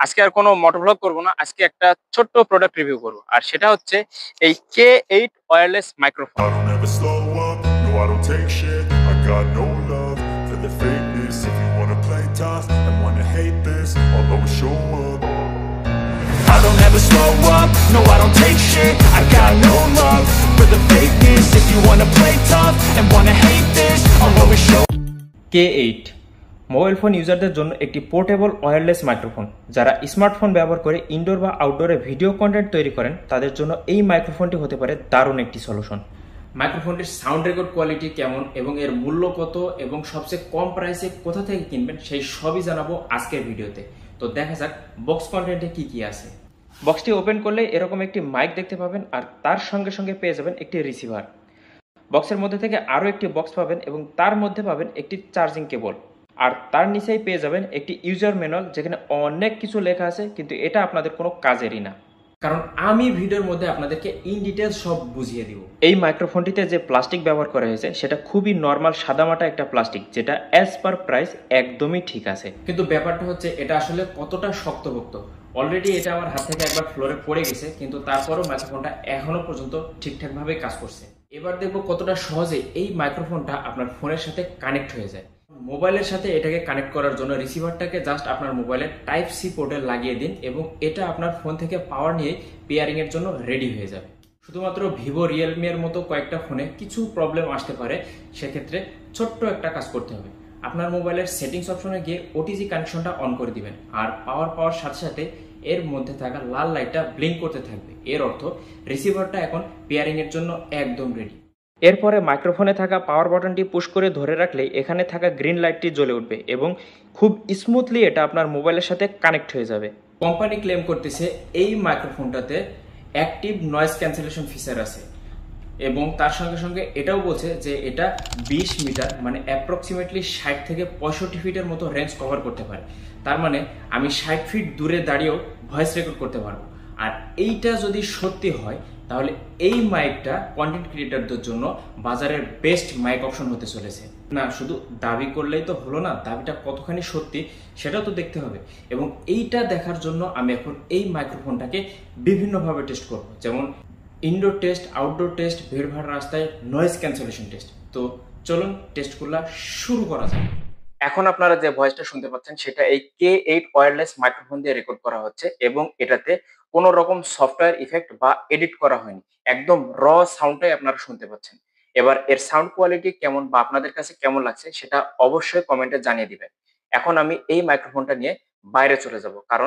আজকে আর কোনো motor blog করবো না, আজকে একটা ছোট্ট প্রোডাক্ট রিভিউ করবো, আর সেটা হচ্ছে এই K8 wireless microphone. I don't ever slow up, no I don't take shit. I got no love for the fakeness. If you wanna play tough and wanna hate this, I'll always show up. I don't ever slow up, no I don't take shit. I got no love for the fakeness. If you wanna play tough and wanna hate this, I'll always show up. K8 mobile phone ইউজারদের জন্য একটি portable wireless microphone. যারা smartphone ব্যবহার করে indoor বা আউটডোরে video content তৈরি করেন তাদের জন্য এই মাইক্রোফোনটি হতে পারে দারুণ একটি সলিউশন। মাইক্রোফোনটির সাউন্ড রেকর্ড কোয়ালিটি কেমন এবং এর মূল্য কত এবং সবচেয়ে কম প্রাইসে কোথা থেকে কিনবেন সেই সবই জানাবো আজকের ভিডিওতে। তো দেখা যাক বক্স কন্টেন্টে কি কি আছে। বক্সটি ওপেন করলে এরকম একটি মাইক দেখতে পাবেন আর তার সঙ্গে সঙ্গে পেয়ে যাবেন একটি রিসিভার। বক্সের মধ্যে থেকে আরও একটি বক্স পাবেন এবং তার মধ্যে পাবেন একটি চার্জিং কেবল, আর তার নিচেই পেয়ে যাবেন একটি ইউজার ম্যানুয়াল যেখানে অনেক কিছু লেখা আছে, কিন্তু এটা আপনাদের কোনো কাজেরই না, কারণ আমি ভিডিওর মধ্যে আপনাদেরকে ইন ডিটেইলস সব বুঝিয়ে দিব। এই মাইক্রোফোনটিতে যে প্লাস্টিক ব্যবহার করা হয়েছে সেটা খুবই নর্মাল সাদামাটা একটা প্লাস্টিক, যেটা অ্যাজ পার প্রাইস একদমই ঠিক আছে। কিন্তু ব্যাপারটা হচ্ছে এটা আসলে কতটা শক্তপোক্ত। অলরেডি এটা আমার হাত থেকে একবার ফ্লোরে পড়ে গেছে, কিন্তু তারপরও মাইক্রোফোনটা এখনো পর্যন্ত ঠিকঠাকভাবে কাজ করছে। এবার দেখবো কতটা সহজে এই মাইক্রোফোনটা আপনার ফোনের সাথে কানেক্ট হয়ে যায়। মোবাইলের সাথে এটাকে কানেক্ট করার জন্য রিসিভারটাকে জাস্ট আপনার মোবাইলের টাইপ সি পোর্টে লাগিয়ে দিন এবং এটা আপনার ফোন থেকে পাওয়ার নিয়ে পেয়ারিং এর জন্য রেডি হয়ে যাবে। শুধুমাত্র ভিভো রিয়েলমি এর মতো কয়েকটা ফোনে কিছু প্রবলেম আসতে পারে, সেক্ষেত্রে ছোট্ট একটা কাজ করতে হবে। আপনার মোবাইলের সেটিংস অপশনে গিয়ে ওটিজি কানেকশনটা অন করে দিবেন, আর পাওয়ার পাওয়ার সাথে সাথে এর মধ্যে থাকা লাল লাইটটা ব্লিঙ্ক করতে থাকবে। এর অর্থ রিসিভারটা এখন পেয়ারিং এর জন্য একদম রেডি। এরপরে মাইক্রোফোনে থাকা পাওয়ার বাটনটি পুশ করে ধরে রাখলে এখানে থাকা গ্রিন লাইটটি জ্বলে উঠবে এবং খুব স্মুথলি এটা আপনার মোবাইলের সাথে কানেক্ট হয়ে যাবে। কোম্পানি ক্লেম করতেছে এই মাইক্রোফোনটাতে অ্যাক্টিভ নয়েজ ক্যান্সেলেশন ফিচার আছে এবং তার সঙ্গে সঙ্গে এটাও বলছে যে এটা 20 মিটার মানে অ্যাপ্রক্সিমেটলি 60 থেকে 65 ফিটের মতো রেঞ্জ কভার করতে পারে। তার মানে আমি 60 ফিট দূরে দাঁড়িয়েও ভয়েস রেকর্ড করতে পারবো। আর এইটা যদি সত্যি হয় তাহলে এই মাইকটা কন্টেন্ট ক্রিয়েটরদের জন্য বাজারের বেস্ট মাইক অপশন হতে চলেছে। না শুধু দাবি করলেই তো হলো না, দাবিটা কতখানি সত্যি সেটাও তো দেখতে হবে। এবং এইটা দেখার জন্য আমি এখন এই মাইক্রোফোনটাকে বিভিন্নভাবে টেস্ট করব, যেমন ইনডোর টেস্ট, আউটডোর টেস্ট, ভিড়ভাড় রাস্তায় নয়েজ ক্যান্সেলেশন টেস্ট। তো চলুন টেস্টগুলো শুরু করা যাক। এখন আপনারা যে ভয়েসটা শুনতে পাচ্ছেন সেটা এই K8 ওয়্যারলেস মাইক্রোফোন দিয়ে রেকর্ড করা হচ্ছে এবং এটাতে কোনো রকম সফটওয়্যার ইফেক্ট বা এডিট করা হয়নি, একদম র সাউন্ডটাই আপনারা শুনতে পাচ্ছেন। এবার এর সাউন্ড কোয়ালিটি কেমন বা আপনাদের কাছে কেমন লাগছে সেটা অবশ্যই কমেন্টে জানিয়ে দিবেন। এখন আমি এই মাইক্রোফোনটা নিয়ে বাইরে চলে যাব, কারণ